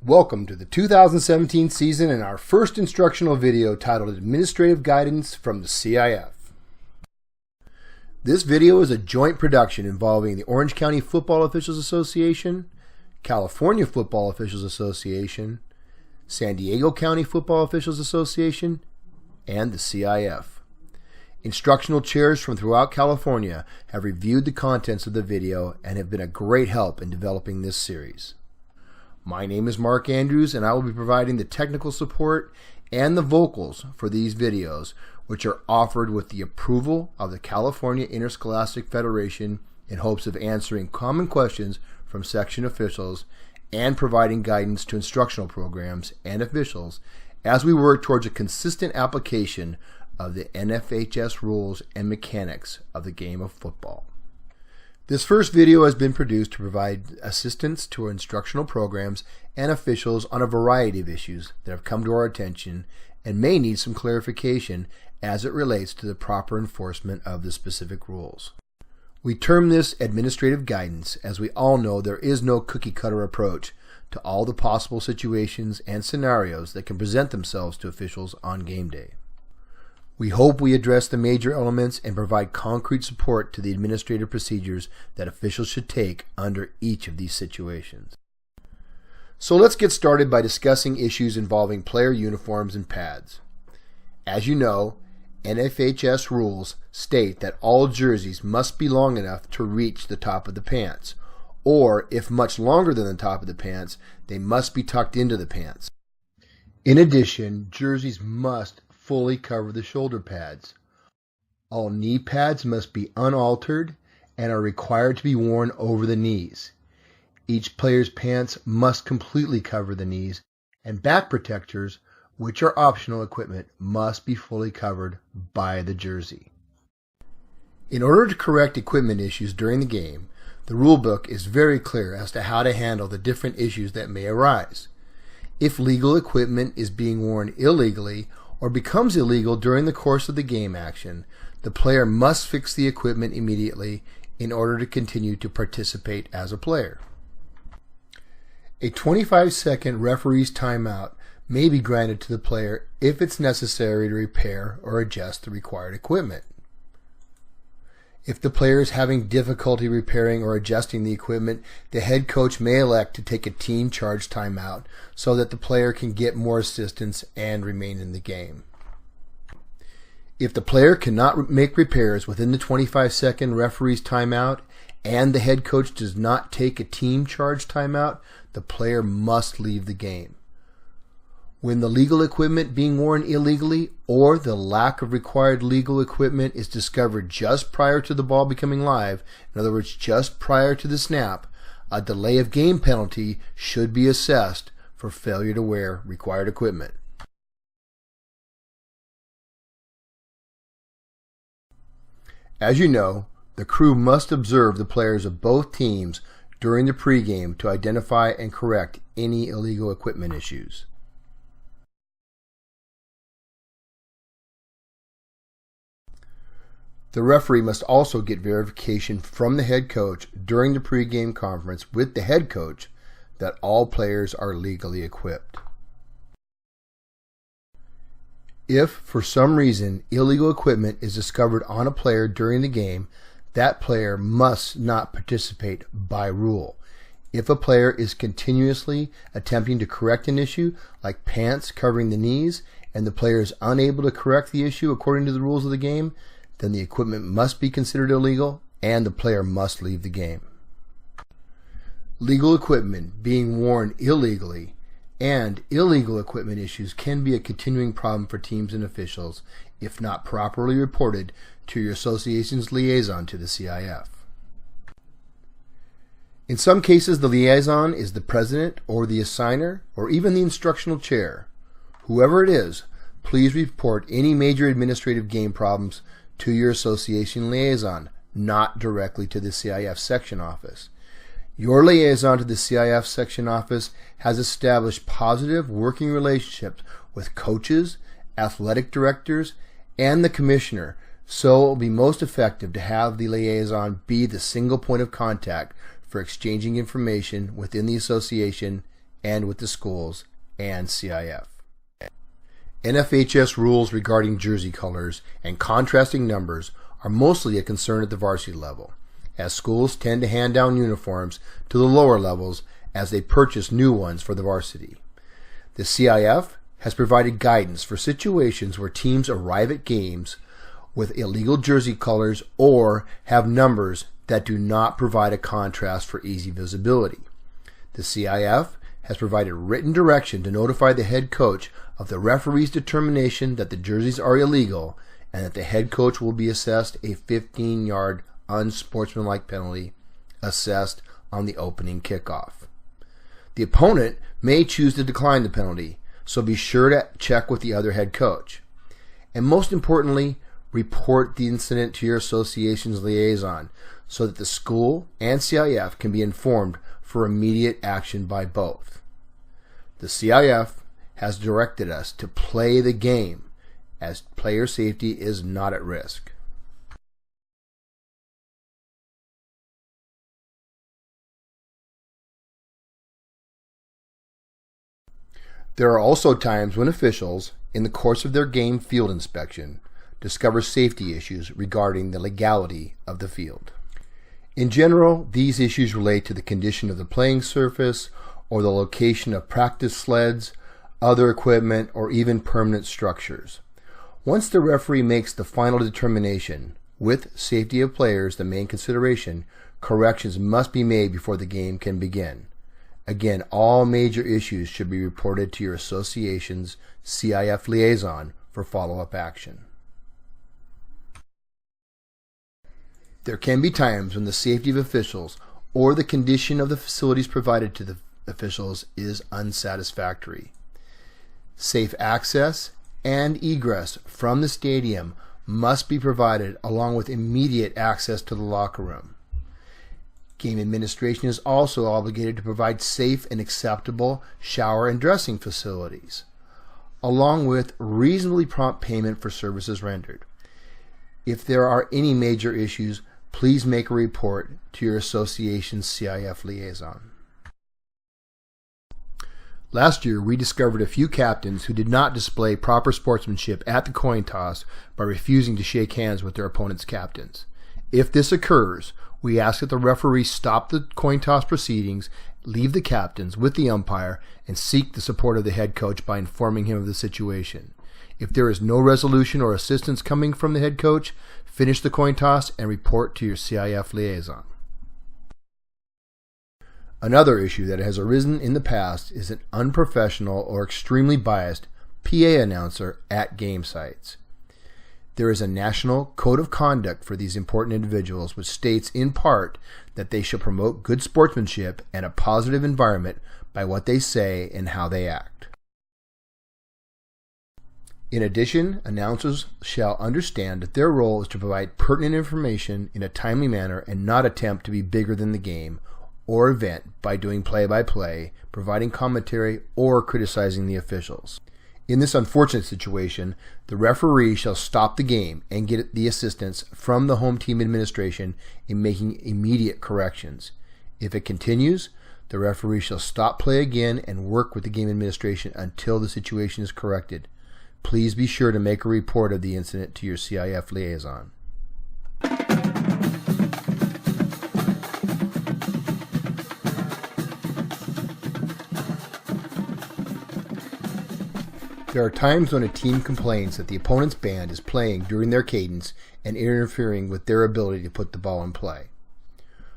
Welcome to the 2017 season and our first instructional video titled Administrative Guidance from the CIF. This video is a joint production involving the Orange County Football Officials Association, California Football Officials Association, San Diego County Football Officials Association, and the CIF. Instructional chairs from throughout California have reviewed the contents of the video and have been a great help in developing this series. My name is Mark Andrews, and I will be providing the technical support and the vocals for these videos, which are offered with the approval of the California Interscholastic Federation in hopes of answering common questions from section officials and providing guidance to instructional programs and officials as we work towards a consistent application of the NFHS rules and mechanics of the game of football. This first video has been produced to provide assistance to our instructional programs and officials on a variety of issues that have come to our attention and may need some clarification as it relates to the proper enforcement of the specific rules. We term this administrative guidance as we all know there is no cookie-cutter approach to all the possible situations and scenarios that can present themselves to officials on game day. We hope we address the major elements and provide concrete support to the administrative procedures that officials should take under each of these situations. So let's get started by discussing issues involving player uniforms and pads. As you know, NFHS rules state that all jerseys must be long enough to reach the top of the pants, or if much longer than the top of the pants, they must be tucked into the pants. In addition, jerseys must fully cover the shoulder pads. All knee pads must be unaltered and are required to be worn over the knees. Each player's pants must completely cover the knees, and back protectors, which are optional equipment, must be fully covered by the jersey. In order to correct equipment issues during the game, the rulebook is very clear as to how to handle the different issues that may arise. If legal equipment is being worn illegally or becomes illegal during the course of the game action, the player must fix the equipment immediately in order to continue to participate as a player. A 25-second referee's timeout may be granted to the player if it's necessary to repair or adjust the required equipment. If the player is having difficulty repairing or adjusting the equipment, the head coach may elect to take a team charge timeout so that the player can get more assistance and remain in the game. If the player cannot make repairs within the 25-second referee's timeout and the head coach does not take a team charge timeout, the player must leave the game. When the legal equipment being worn illegally or the lack of required legal equipment is discovered just prior to the ball becoming live, in other words, just prior to the snap, a delay of game penalty should be assessed for failure to wear required equipment. As you know, the crew must observe the players of both teams during the pregame to identify and correct any illegal equipment issues. The referee must also get verification from the head coach during the pregame conference with the head coach that all players are legally equipped. If, for some reason, illegal equipment is discovered on a player during the game, that player must not participate by rule. If a player is continuously attempting to correct an issue, like pants covering the knees, and the player is unable to correct the issue according to the rules of the game, then the equipment must be considered illegal and the player must leave the game. Legal equipment being worn illegally and illegal equipment issues can be a continuing problem for teams and officials if not properly reported to your association's liaison to the CIF. In some cases, the liaison is the president or the assigner or even the instructional chair. Whoever it is, please report any major administrative game problems to your association liaison, not directly to the CIF section office. Your liaison to the CIF section office has established positive working relationships with coaches, athletic directors, and the commissioner, so it will be most effective to have the liaison be the single point of contact for exchanging information within the association and with the schools and CIF. NFHS rules regarding jersey colors and contrasting numbers are mostly a concern at the varsity level, as schools tend to hand down uniforms to the lower levels as they purchase new ones for the varsity. The CIF has provided guidance for situations where teams arrive at games with illegal jersey colors or have numbers that do not provide a contrast for easy visibility. The CIF has provided written direction to notify the head coach of the referee's determination that the jerseys are illegal and that the head coach will be assessed a 15-yard unsportsmanlike penalty assessed on the opening kickoff. The opponent may choose to decline the penalty, so be sure to check with the other head coach. And most importantly, report the incident to your association's liaison so that the school and CIF can be informed for immediate action by both. The CIF has directed us to play the game, as player safety is not at risk. There are also times when officials, in the course of their game field inspection, discover safety issues regarding the legality of the field. In general, these issues relate to the condition of the playing surface or the location of practice sleds, other equipment, or even permanent structures. Once the referee makes the final determination, with safety of players the main consideration, corrections must be made before the game can begin. Again, all major issues should be reported to your association's CIF liaison for follow-up action. There can be times when the safety of officials or the condition of the facilities provided to the officials is unsatisfactory. Safe access and egress from the stadium must be provided along with immediate access to the locker room. Game administration is also obligated to provide safe and acceptable shower and dressing facilities, along with reasonably prompt payment for services rendered. If there are any major issues, please make a report to your association's CIF liaison. Last year, we discovered a few captains who did not display proper sportsmanship at the coin toss by refusing to shake hands with their opponent's captains. If this occurs, we ask that the referee stop the coin toss proceedings, leave the captains with the umpire, and seek the support of the head coach by informing him of the situation. If there is no resolution or assistance coming from the head coach, finish the coin toss and report to your CIF liaison. Another issue that has arisen in the past is an unprofessional or extremely biased PA announcer at game sites. There is a national code of conduct for these important individuals which states in part that they shall promote good sportsmanship and a positive environment by what they say and how they act. In addition, announcers shall understand that their role is to provide pertinent information in a timely manner and not attempt to be bigger than the game or event by doing play-by-play, providing commentary, or criticizing the officials. In this unfortunate situation, the referee shall stop the game and get the assistance from the home team administration in making immediate corrections. If it continues, the referee shall stop play again and work with the game administration until the situation is corrected. Please be sure to make a report of the incident to your CIF liaison. There are times when a team complains that the opponent's band is playing during their cadence and interfering with their ability to put the ball in play.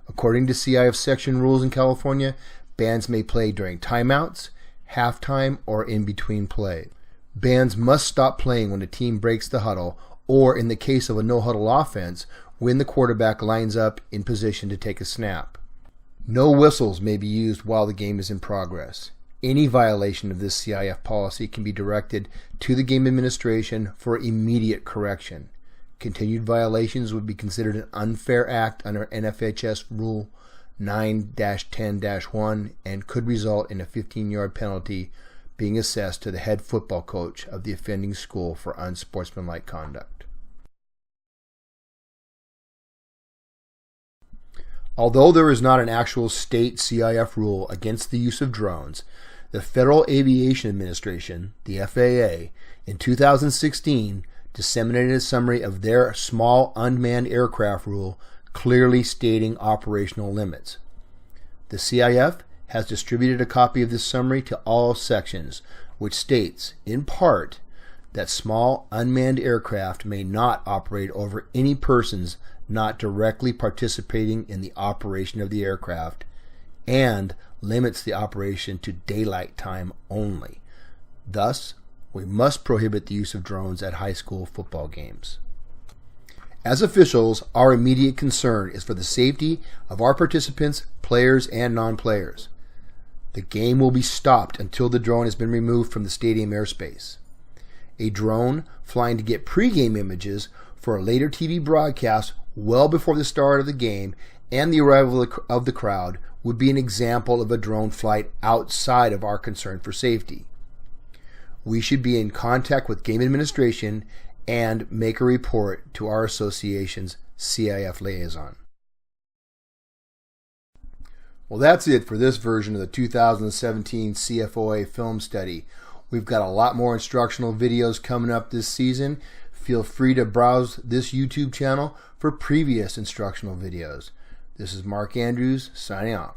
According to CIF section rules in California, bands may play during timeouts, halftime, or in between play. Bands must stop playing when a team breaks the huddle, or in the case of a no-huddle offense, when the quarterback lines up in position to take a snap. No whistles may be used while the game is in progress. Any violation of this CIF policy can be directed to the game administration for immediate correction. Continued violations would be considered an unfair act under NFHS Rule 9-10-1 and could result in a 15-yard penalty being assessed to the head football coach of the offending school for unsportsmanlike conduct. Although there is not an actual state CIF rule against the use of drones, The Federal Aviation Administration, the FAA, in 2016 disseminated a summary of their small unmanned aircraft rule, clearly stating operational limits. The CIF has distributed a copy of this summary to all sections, which states, in part, that small unmanned aircraft may not operate over any persons not directly participating in the operation of the aircraft, and limits the operation to daylight time only. Thus, we must prohibit the use of drones at high school football games. As officials, our immediate concern is for the safety of our participants, players, and non-players. The game will be stopped until the drone has been removed from the stadium airspace. A drone flying to get pregame images for a later TV broadcast well before the start of the game and the arrival of the crowd would be an example of a drone flight outside of our concern for safety. We should be in contact with game administration and make a report to our association's CIF liaison. Well, that's it for this version of the 2017 CFOA film study. We've got a lot more instructional videos coming up this season. Feel free to browse this YouTube channel for previous instructional videos. This is Mark Andrews signing off.